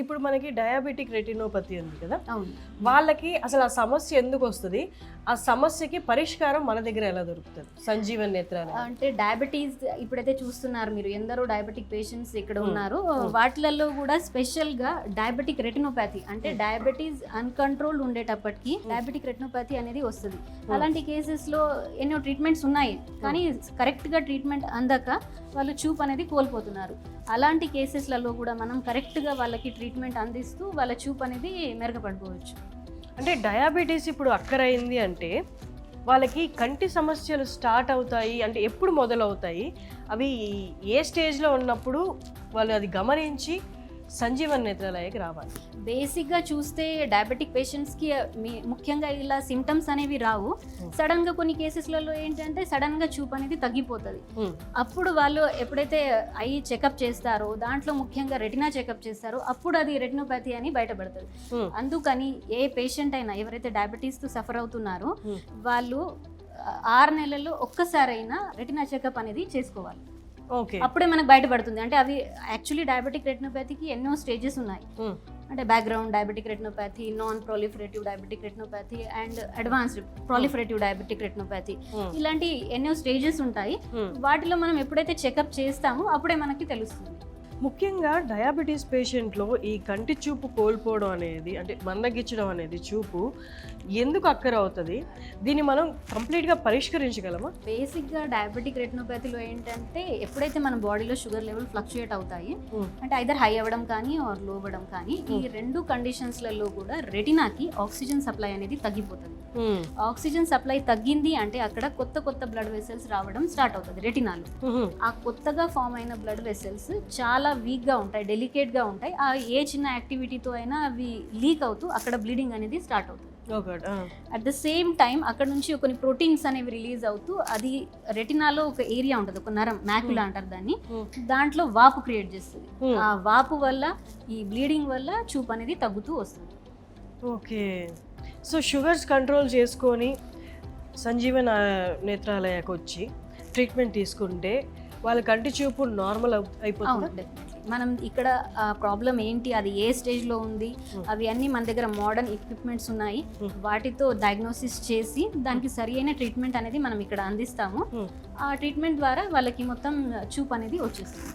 ఇప్పుడు మనకి diabetic retinopathy ఉంది కదా, అవును. వాళ్ళకి అసలు ఆ సమస్య ఎందుకు వస్తుంది, ఆ సమస్యకి పరిష్కారం మన దగ్గర ఎలా దొరుకుతుంది సంజీవన్ నేత్రాలయ? అంటే డయాబెటీస్ ఇప్పుడైతే చూస్తున్నారు మీరు, ఎందరో డయాబెటిక్ పేషెంట్స్ ఇక్కడ ఉన్నారు. వాటిలలో కూడా స్పెషల్ గా డయాబెటిక్ రెటినోపతి అంటే డయాబెటీస్ అన్కంట్రోల్ ఉండేటప్పటికి డయాబెటిక్ రెటినోపతి అనేది వస్తుంది. అలాంటి కేసెస్ లో ఎన్నో ట్రీట్మెంట్స్ ఉన్నాయి, కానీ కరెక్ట్ గా ట్రీట్మెంట్ అందక వాళ్ళు చూపు అనేది కోల్పోతున్నారు. అలాంటి కేసెస్లలో కూడా మనం కరెక్ట్ గా వాళ్ళకి ట్రీట్మెంట్ అందిస్తూ వాళ్ళ చూపు అనేది మెరుగుపడుకోవచ్చు. అంటే డయాబెటీస్ ఇప్పుడు అక్కరైంది అంటే వాళ్ళకి కంటి సమస్యలు స్టార్ట్ అవుతాయి అంటే ఎప్పుడు మొదలవుతాయి, అవి ఏ స్టేజ్లో ఉన్నప్పుడు వాళ్ళు అది గమనించి సంజీవన్ నేత్రాలయకి రావాలి? బేసిక్గా చూస్తే డయాబెటిక్ పేషెంట్స్కి ముఖ్యంగా ఇలా సిమ్టమ్స్ అనేవి రావు. సడన్గా కొన్ని కేసెస్లలో ఏంటంటే సడన్గా చూపు అనేది తగ్గిపోతుంది. అప్పుడు వాళ్ళు ఎప్పుడైతే ఐ చెకప్ చేస్తారో, దాంట్లో ముఖ్యంగా రెటినా చెకప్ చేస్తారో, అప్పుడు అది రెటినోపతి అని బయటపడుతుంది. అందుకని ఏ పేషెంట్ అయినా ఎవరైతే డయాబెటీస్తో సఫర్ అవుతున్నారో వాళ్ళు 6 నెలల్లో ఒక్కసారైనా రెటినా చెకప్ అనేది చేసుకోవాలి. అప్పుడే మనకు బయటపడుతుంది. అంటే అవి యాక్చువల్లీ డయాబెటిక్ రెటినోపతికి ఎన్నో స్టేజెస్ ఉన్నాయి. అంటే background diabetic retinopathy, non proliferative diabetic retinopathy and advanced proliferative diabetic retinopathy, ఇలాంటి ఎన్నో స్టేజెస్ ఉంటాయి. వాటిలో మనం ఎప్పుడైతే చెకప్ చేస్తామో అప్పుడే మనకి తెలుస్తుంది. ముఖ్యంగా డయాబెటీస్ పేషెంట్లో ఈ కంటి చూపు కోల్పోవడం అనేది అంటే మందగించడం అనేది చూపు ఎందుకు అక్కర అవుతుంది, దీన్ని మనం కంప్లీట్గా పరిష్కరించగలమా? బేసిక్గా డయాబెటిక్ రెటినోపతిలో ఏంటంటే ఎప్పుడైతే మన బాడీలో షుగర్ లెవెల్ ఫ్లక్చుయేట్ అవుతాయి అంటే ఐదర్ హై అవ్వడం కానీ ఆర్ లో అవ్వడం కానీ, ఈ రెండు కండిషన్స్లలో కూడా రెటినాకి ఆక్సిజన్ సప్లై అనేది తగ్గిపోతుంది. ఆక్సిజన్ సప్లై తగ్గింది అంటే అక్కడ కొత్త కొత్త బ్లడ్ వెసల్స్ రావడం స్టార్ట్ అవుతుంది రెటినాలో. ఆ కొత్తగా ఫామ్ అయిన బ్లడ్ వెసల్స్ చాలా వీక్గా ఉంటాయి, డెలికేట్గా ఉంటాయి. ఆ ఏ చిన్న యాక్టివిటీతో అయినా అవి లీక్ అవుతూ అక్కడ బ్లీడింగ్ అనేది స్టార్ట్ అవుతుంది. అట్ ద సేమ్ టైం అక్కడ నుంచి కొన్ని ప్రోటీన్స్ అనేవి రిలీజ్ అవుతూ అది రెటినాలో ఒక ఏరియా ఉంటుంది, ఒక నరం, మ్యాక్యులా అంటారు దాన్ని, దాంట్లో వాపు క్రియేట్ చేస్తుంది. ఆ వాపు వల్ల ఈ బ్లీడింగ్ వల్ల చూపు అనేది తగ్గుతూ వస్తుంది. ఓకే, సో షుగర్స్ కంట్రోల్ చేసుకొని సంజీవన్ నేత్రాలయకు వచ్చి ట్రీట్మెంట్ తీసుకుంటే వాళ్ళ కంటి చూపు నార్మల్ అయిపోతుంది. మనం ఇక్కడ ప్రాబ్లం ఏంటి, అది ఏ స్టేజ్లో ఉంది, అవి అన్నీ మన దగ్గర మోడర్న్ ఎక్విప్మెంట్స్ ఉన్నాయి. వాటితో డయాగ్నోసిస్ చేసి దానికి సరి అయిన ట్రీట్మెంట్ అనేది మనం ఇక్కడ అందిస్తాము. ఆ ట్రీట్మెంట్ ద్వారా వాళ్ళకి మొత్తం చూపు అనేది వచ్చేస్తుంది.